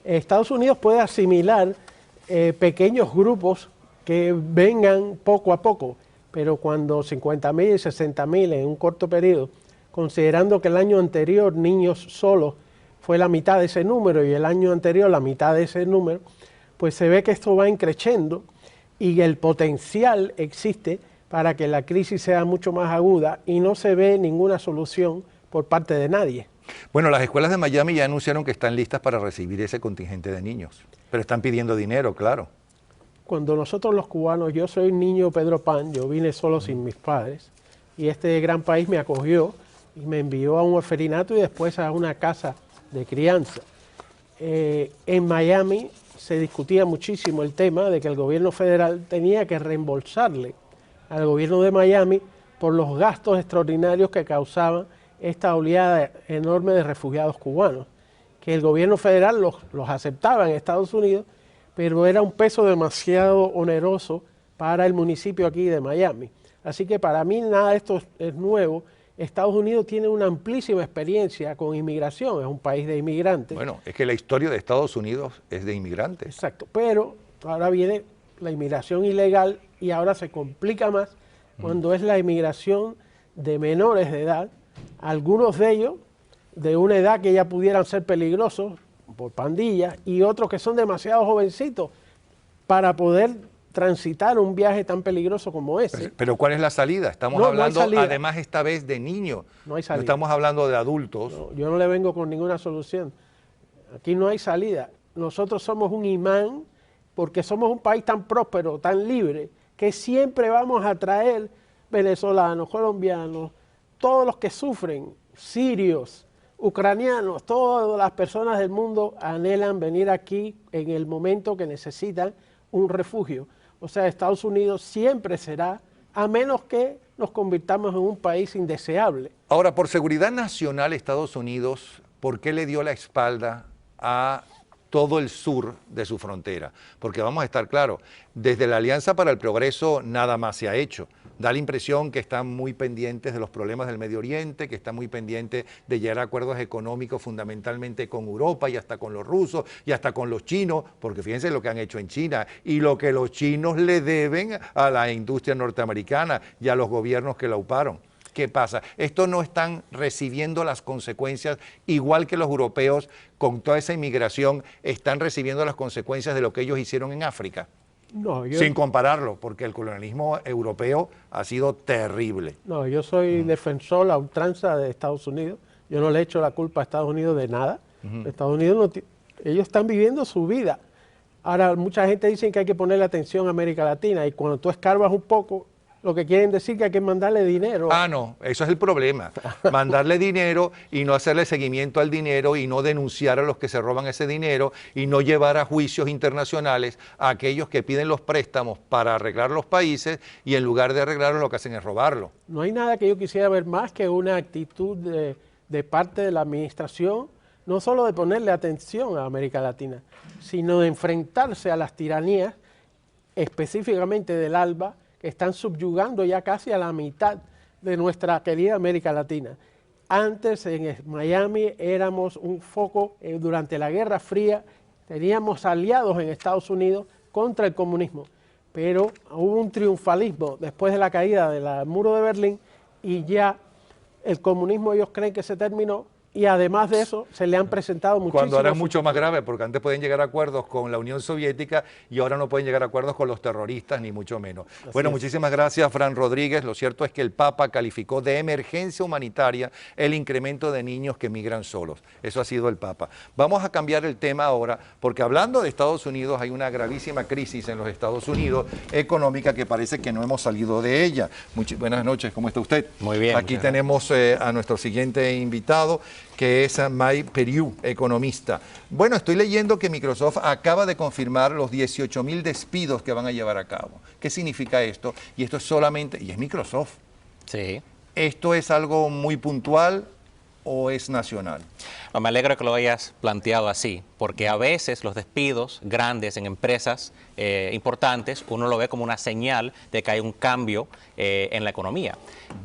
Estados Unidos puede asimilar pequeños grupos que vengan poco a poco, pero cuando 50,000 y 60,000 en un corto periodo, considerando que el año anterior niños solos fue la mitad de ese número y el año anterior la mitad de ese número, pues se ve que esto va increciendo y el potencial existe para que la crisis sea mucho más aguda y no se ve ninguna solución por parte de nadie. Bueno, las escuelas de Miami ya anunciaron que están listas para recibir ese contingente de niños, pero están pidiendo dinero, claro. Cuando nosotros los cubanos, yo soy niño Pedro Pan, yo vine solo sin mis padres, y este gran país me acogió y me envió a un orfelinato y después a una casa de crianza. En Miami se discutía muchísimo el tema de que el gobierno federal tenía que reembolsarle al gobierno de Miami por los gastos extraordinarios que causaban esta oleada enorme de refugiados cubanos, que el gobierno federal los aceptaba en Estados Unidos, pero era un peso demasiado oneroso para el municipio aquí de Miami. Así que para mí nada de esto es nuevo. Estados Unidos tiene una amplísima experiencia con inmigración, es un país de inmigrantes. Bueno, es que la historia de Estados Unidos es de inmigrantes. Exacto, pero ahora viene la inmigración ilegal y ahora se complica más cuando es la inmigración de menores de edad, algunos de ellos de una edad que ya pudieran ser peligrosos por pandillas y otros que son demasiado jovencitos para poder transitar un viaje tan peligroso como ese. Pero ¿cuál es la salida? Estamos hablando, además, esta vez de niños. No hay salida. No estamos hablando de adultos. No, yo no le vengo con ninguna solución. Aquí no hay salida. Nosotros somos un imán porque somos un país tan próspero, tan libre, que siempre vamos a traer venezolanos, colombianos, todos los que sufren, sirios, ucranianos, todas las personas del mundo anhelan venir aquí en el momento que necesitan un refugio. O sea, Estados Unidos siempre será, a menos que nos convirtamos en un país indeseable. Ahora, por seguridad nacional, Estados Unidos, ¿por qué le dio la espalda a todo el sur de su frontera? Porque vamos a estar claros, desde la Alianza para el Progreso nada más se ha hecho. Da la impresión que están muy pendientes de los problemas del Medio Oriente, que están muy pendientes de llegar a acuerdos económicos fundamentalmente con Europa y hasta con los rusos y hasta con los chinos, porque fíjense lo que han hecho en China y lo que los chinos le deben a la industria norteamericana y a los gobiernos que la auparon. ¿Qué pasa? Estos no están recibiendo las consecuencias, igual que los europeos, con toda esa inmigración, están recibiendo las consecuencias de lo que ellos hicieron en África. No, Sin compararlo, porque el colonialismo europeo ha sido terrible. No, yo soy defensor a ultranza de Estados Unidos. Yo no le echo la culpa a Estados Unidos de nada. Estados Unidos, ellos están viviendo su vida. Ahora, mucha gente dice que hay que ponerle atención a América Latina y cuando tú escarbas un poco, lo que quieren decir que hay que mandarle dinero. Ah, no, eso es el problema. Mandarle dinero y no hacerle seguimiento al dinero y no denunciar a los que se roban ese dinero y no llevar a juicios internacionales a aquellos que piden los préstamos para arreglar los países y en lugar de arreglarlo lo que hacen es robarlo. No hay nada que yo quisiera ver más que una actitud de parte de la administración, no solo de ponerle atención a América Latina, sino de enfrentarse a las tiranías, específicamente del ALBA, que están subyugando ya casi a la mitad de nuestra querida América Latina. Antes en Miami éramos un foco, durante la Guerra Fría teníamos aliados en Estados Unidos contra el comunismo, pero hubo un triunfalismo después de la caída del muro de Berlín y ya el comunismo ellos creen que se terminó. Y además de eso, se le han presentado muchísimos... Cuando ahora es mucho más grave, porque antes pueden llegar a acuerdos con la Unión Soviética y ahora no pueden llegar a acuerdos con los terroristas, ni mucho menos. Bueno, muchísimas gracias, Fran Rodríguez. Lo cierto es que el Papa calificó de emergencia humanitaria el incremento de niños que migran solos. Eso ha sido el Papa. Vamos a cambiar el tema ahora, porque hablando de Estados Unidos, hay una gravísima crisis en los Estados Unidos económica que parece que no hemos salido de ella. Buenas noches, ¿cómo está usted? Muy bien. Aquí tenemos a nuestro siguiente invitado, que es Mike Periu, economista. Bueno, estoy leyendo que Microsoft acaba de confirmar los 18,000 despidos que van a llevar a cabo. ¿Qué significa esto? Y esto es solamente, y es Microsoft. Sí. ¿Esto es algo muy puntual o es nacional? No, me alegro que lo hayas planteado así, porque a veces los despidos grandes en empresas importantes, uno lo ve como una señal de que hay un cambio en la economía.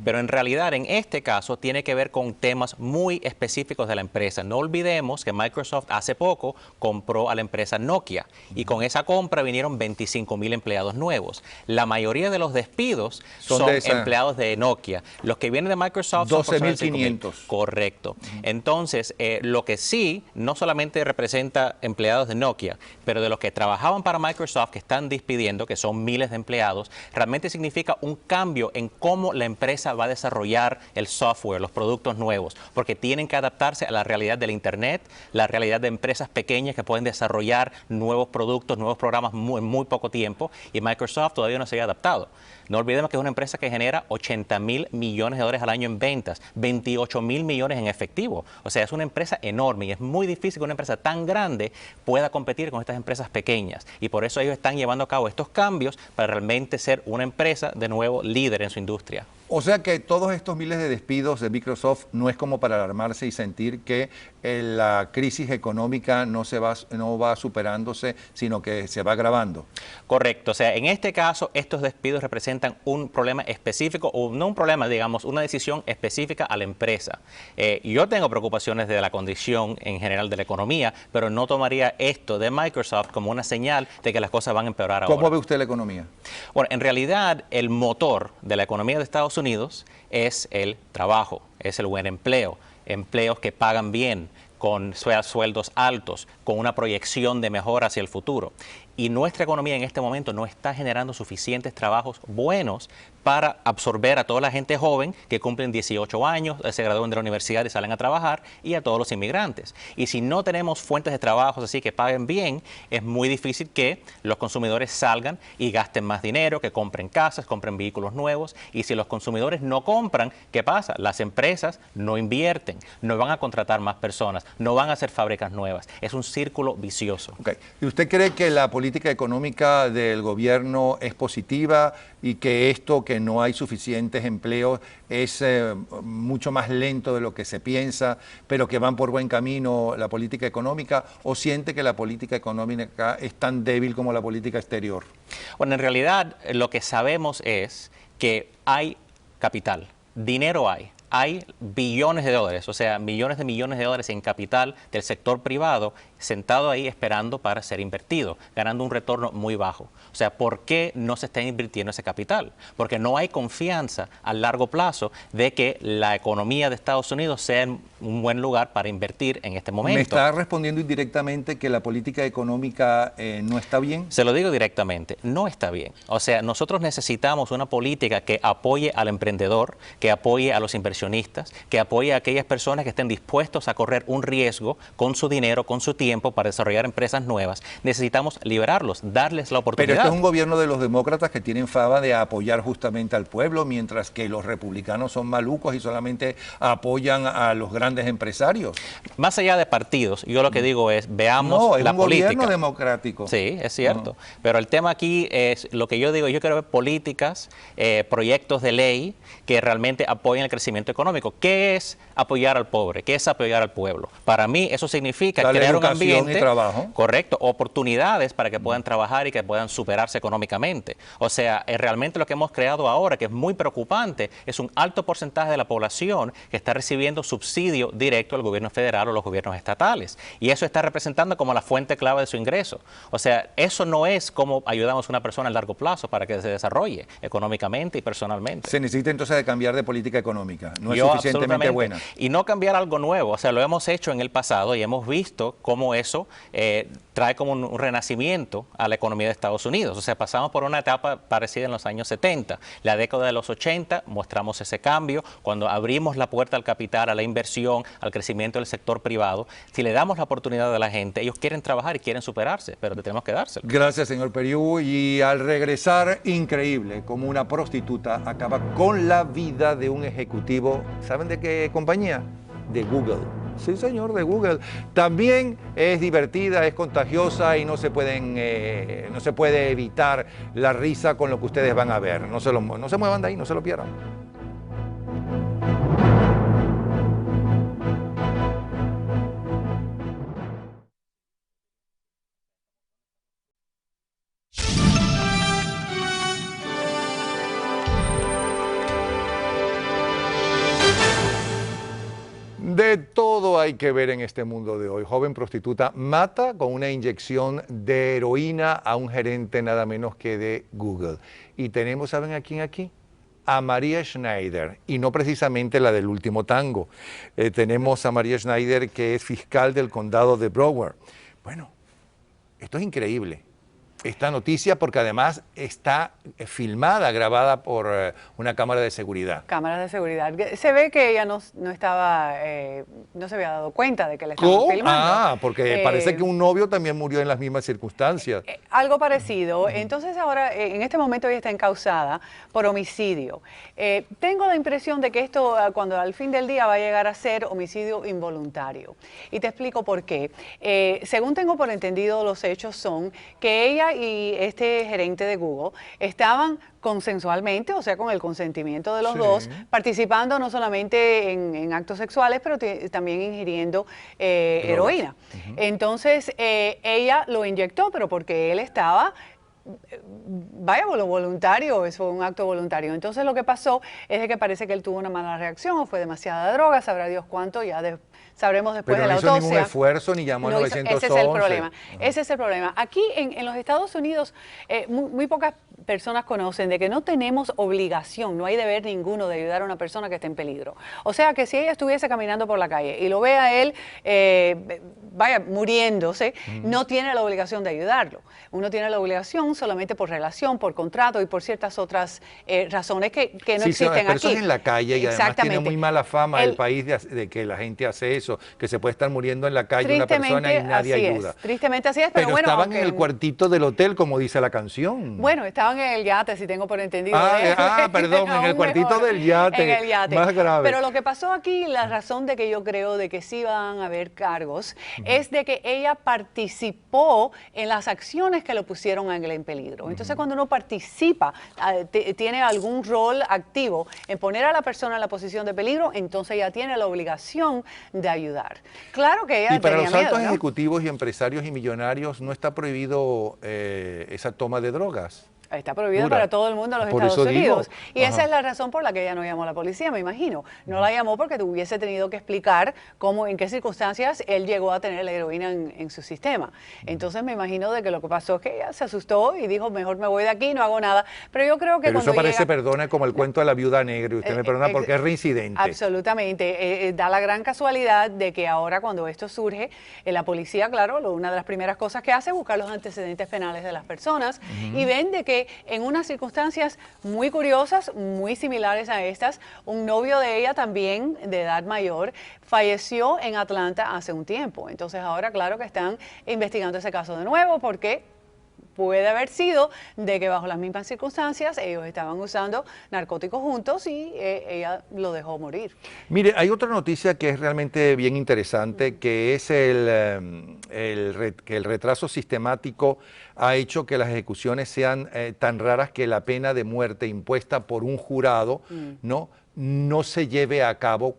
Pero en realidad, en este caso, tiene que ver con temas muy específicos de la empresa. No olvidemos que Microsoft hace poco compró a la empresa Nokia y con esa compra vinieron 25,000 empleados nuevos. La mayoría de los despidos son empleados de Nokia. Los que vienen de Microsoft son 12,500. Correcto. Correcto. Entonces, lo que sí, no solamente representa empleados de Nokia, pero de los que trabajaban para Microsoft, que están despidiendo, que son miles de empleados, realmente significa un cambio en cómo la empresa va a desarrollar el software, los productos nuevos, porque tienen que adaptarse a la realidad del Internet, la realidad de empresas pequeñas que pueden desarrollar nuevos productos, nuevos programas en muy poco tiempo, y Microsoft todavía no se ha adaptado. No olvidemos que es una empresa que genera $80.000 millones al año en ventas, 28.000 millones en efectivo. O sea, es una empresa enorme y es muy difícil que una empresa tan grande pueda competir con estas empresas pequeñas. Y por eso ellos están llevando a cabo estos cambios para realmente ser una empresa de nuevo líder en su industria. O sea que todos estos miles de despidos de Microsoft no es como para alarmarse y sentir que la crisis económica no va superándose, sino que se va agravando. Correcto. O sea, en este caso, estos despidos representan un problema específico, o no un problema, digamos, una decisión específica a la empresa. Yo tengo preocupaciones de la condición en general de la economía, pero no tomaría esto de Microsoft como una señal de que las cosas van a empeorar ahora. ¿Cómo ve usted la economía? Bueno, en realidad, el motor de la economía de Estados Unidos es el trabajo, es el buen empleo, empleos que pagan bien, con sueldos altos, con una proyección de mejora hacia el futuro. Y nuestra economía en este momento no está generando suficientes trabajos buenos para absorber a toda la gente joven que cumplen 18 años, se gradúan de la universidad y salen a trabajar, y a todos los inmigrantes. Y si no tenemos fuentes de trabajo así que paguen bien, es muy difícil que los consumidores salgan y gasten más dinero, que compren casas, compren vehículos nuevos. Y si los consumidores no compran, ¿qué pasa? Las empresas no invierten, no van a contratar más personas, no van a hacer fábricas nuevas. Es un círculo vicioso. Okay. ¿Y usted cree que la política económica del gobierno es positiva y que esto, que no hay suficientes empleos, es mucho más lento de lo que se piensa, pero que van por buen camino la política económica, o siente que la política económica es tan débil como la política exterior? Bueno, en realidad lo que sabemos es que hay capital, dinero hay billones de dólares, o sea, millones de dólares en capital del sector privado sentado ahí esperando para ser invertido, ganando un retorno muy bajo. O sea, ¿por qué no se está invirtiendo ese capital? Porque no hay confianza a largo plazo de que la economía de Estados Unidos sea un buen lugar para invertir en este momento. ¿Me está respondiendo indirectamente que la política económica no está bien? Se lo digo directamente, no está bien. O sea, nosotros necesitamos una política que apoye al emprendedor, que apoye a los inversionistas, que apoye a aquellas personas que estén dispuestos a correr un riesgo con su dinero, con su tiempo, para desarrollar empresas nuevas. Necesitamos liberarlos, darles la oportunidad. Pero este es un gobierno de los demócratas que tienen fama de apoyar justamente al pueblo, mientras que los republicanos son malucos y solamente apoyan a los grandes empresarios. Más allá de partidos, yo lo que digo es, veamos la política. No, es un gobierno democrático. Sí, es cierto. Pero el tema aquí es, lo que yo digo, yo quiero ver políticas, proyectos de ley que realmente apoyen el crecimiento económico. ¿Qué es apoyar al pobre? ¿Qué es apoyar al pueblo? Para mí eso significa crear un ambiente, y trabajo. Correcto, oportunidades para que puedan trabajar y que puedan superarse económicamente. O sea, realmente lo que hemos creado ahora, que es muy preocupante, es un alto porcentaje de la población que está recibiendo subsidio directo del gobierno federal o los gobiernos estatales. Y eso está representando como la fuente clave de su ingreso. O sea, eso no es como ayudamos a una persona a largo plazo para que se desarrolle económicamente y personalmente. Se necesita entonces de cambiar de política económica. No es suficientemente buena. Y no cambiar algo nuevo. O sea, lo hemos hecho en el pasado y hemos visto cómo eso trae como un renacimiento a la economía de Estados Unidos. O sea, pasamos por una etapa parecida en los años 70. La década de los 80 mostramos ese cambio cuando abrimos la puerta al capital, a la inversión, al crecimiento del sector privado. Si le damos la oportunidad a la gente, ellos quieren trabajar y quieren superarse, pero tenemos que dárselo. Gracias, señor Periú. Y al regresar, increíble, como una prostituta acaba con la vida de un ejecutivo. ¿Saben de qué compañía? De Google. Sí, señor, de Google. También es divertida, es contagiosa y no se puede evitar la risa con lo que ustedes van a ver. No se muevan de ahí, no se lo pierdan. De todo hay que ver en este mundo de hoy. Joven prostituta mata con una inyección de heroína a un gerente nada menos que de Google. Y tenemos, ¿saben a quién aquí? a María Schneider, y no precisamente la del último tango. Tenemos a María Schneider, que es fiscal del condado de Broward. Bueno, esto es increíble, esta noticia, porque además está filmada, grabada por una cámara de seguridad. Cámaras de seguridad. Se ve que ella no estaba, no se había dado cuenta de que le estaban filmando. Ah, porque parece que un novio también murió en las mismas circunstancias. Algo parecido. Entonces ahora, en este momento ella está encausada por homicidio. Tengo la impresión de que esto, cuando al fin del día va a llegar a ser homicidio involuntario. Y te explico por qué. Según tengo por entendido, los hechos son que ella y este gerente de Google estaban consensualmente, o sea, con el consentimiento de los dos, participando no solamente en actos sexuales, pero también ingiriendo heroína. Entonces, ella lo inyectó, pero porque él estaba... Vaya, lo voluntario, eso fue un acto voluntario. Entonces lo que pasó es de que parece que él tuvo una mala reacción o fue demasiada droga, sabrá Dios cuánto, ya sabremos después de la autopsia. Pero no hizo ningún esfuerzo ni llamó al 911. Ese es el problema. Ese es el problema. Aquí en los Estados Unidos muy pocas personas conocen de que no tenemos obligación, no hay deber ninguno de ayudar a una persona que esté en peligro. O sea que si ella estuviese caminando por la calle y lo ve a él, vaya, muriéndose, no tiene la obligación de ayudarlo. Uno tiene la obligación solamente por relación, por contrato y por ciertas otras razones que no existen aquí. Pero eso es en la calle y además tiene muy mala fama el país de que la gente hace eso, que se puede estar muriendo en la calle una persona y nadie ayuda. Tristemente así es, pero bueno. Estaban en el cuartito del hotel, como dice la canción. Bueno, estaban en el yate, si tengo por entendido. Perdón, en el cuartito del yate. En el yate. Más grave. Pero lo que pasó aquí, la razón de que yo creo de que sí van a haber cargos, es de que ella participó en las acciones que lo pusieron en peligro. Entonces, cuando uno participa, tiene algún rol activo en poner a la persona en la posición de peligro, entonces ella tiene la obligación de ayudar. Claro que ella y para tenía los altos miedo, ¿no? ejecutivos y empresarios y millonarios no está prohibido esa toma de drogas. Está prohibido para todo el mundo en los Por Estados eso Unidos. digo. Y esa es la razón por la que ella no llamó a la policía, me imagino. No la llamó porque hubiese tenido que explicar cómo, en qué circunstancias él llegó a tener la heroína en su sistema. Entonces me imagino de que lo que pasó es que ella se asustó y dijo, mejor me voy de aquí, no hago nada. Pero yo creo que Pero cuando eso parece, llega... perdona, como el cuento de la viuda negra, y usted me perdona porque es reincidente. Absolutamente. Da la gran casualidad de que ahora cuando esto surge, la policía, claro, una de las primeras cosas que hace es buscar los antecedentes penales de las personas y ven de que en una circunstancias muy curiosas, muy similares a estas. Un novio de ella también, de edad mayor, falleció en Atlanta hace un tiempo. Entonces ahora, claro que están investigando ese caso de nuevo porque puede haber sido de que bajo las mismas circunstancias ellos estaban usando narcóticos juntos y ella lo dejó morir. Mire, hay otra noticia que es realmente bien interesante, que es que el retraso sistemático ha hecho que las ejecuciones sean tan raras que la pena de muerte impuesta por un jurado, no se lleve a cabo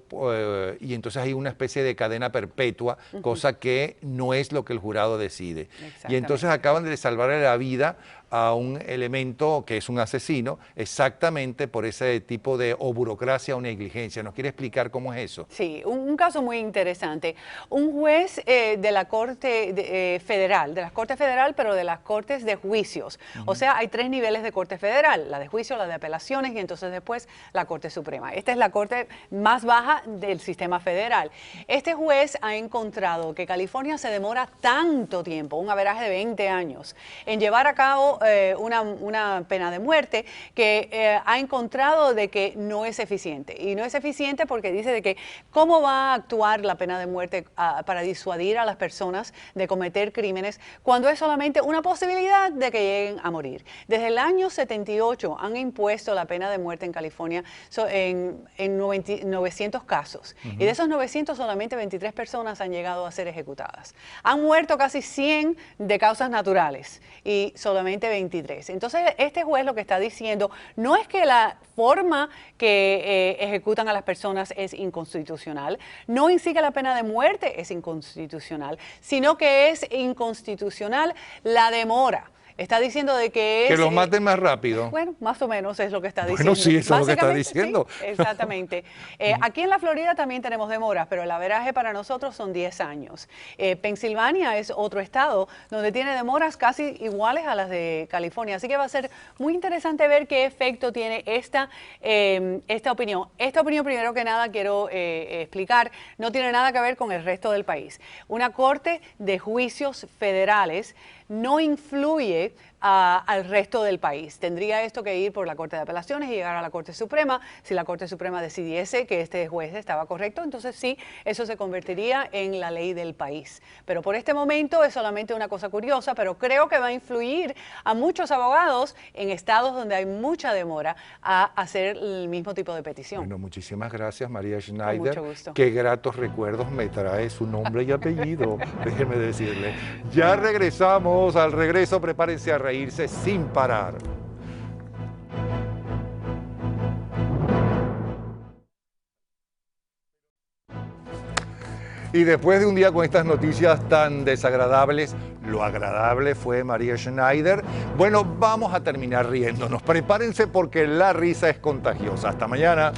y entonces hay una especie de cadena perpetua, cosa que no es lo que el jurado decide. Y entonces acaban de salvarle la vida a un elemento que es un asesino, exactamente por ese tipo de o burocracia o negligencia. ¿Nos quiere explicar cómo es eso? Sí, un caso muy interesante. Un juez de la Corte Federal, de la Corte Federal, pero de las Cortes de Juicios. O sea, hay 3 niveles de Corte Federal, la de juicio, la de apelaciones y entonces después la Corte Suprema. Esta es la Corte más baja del sistema federal. Este juez ha encontrado que California se demora tanto tiempo, un averaje de 20 años, en llevar a cabo una pena de muerte que ha encontrado de que no es eficiente. Y no es eficiente porque dice de que cómo va a actuar la pena de muerte para disuadir a las personas de cometer crímenes cuando es solamente una posibilidad de que lleguen a morir. Desde el año 78 han impuesto la pena de muerte en California en 900 casos. Y de esos 900 solamente 23 personas han llegado a ser ejecutadas. Han muerto casi 100 de causas naturales y solamente 23. Entonces, este juez lo que está diciendo no es que la forma que ejecutan a las personas es inconstitucional, no en sí que la pena de muerte es inconstitucional, sino que es inconstitucional la demora. Está diciendo de que es... Que los maten más rápido. Bueno, más o menos es lo que está diciendo. Bueno, sí, eso es lo que está Básicamente, diciendo. sí, exactamente. Aquí en la Florida también tenemos demoras, pero el averaje para nosotros son 10 años. Pensilvania es otro estado donde tiene demoras casi iguales a las de California. Así que va a ser muy interesante ver qué efecto tiene esta opinión. Esta opinión, primero que nada, quiero explicar, no tiene nada que ver con el resto del país. Una corte de juicios federales no influye al resto del país. Tendría esto que ir por la Corte de Apelaciones y llegar a la Corte Suprema. Si la Corte Suprema decidiese que este juez estaba correcto, entonces sí, eso se convertiría en la ley del país. Pero por este momento es solamente una cosa curiosa, pero creo que va a influir a muchos abogados en estados donde hay mucha demora a hacer el mismo tipo de petición. Bueno, muchísimas gracias, María Schneider. Con mucho gusto. Qué gratos recuerdos me trae su nombre y apellido, déjeme decirle. Ya regresamos, al regreso prepárense a reírse sin parar. Y después de un día con estas noticias tan desagradables, lo agradable fue María Schneider. Bueno, vamos a terminar riéndonos. Prepárense porque la risa es contagiosa. Hasta mañana.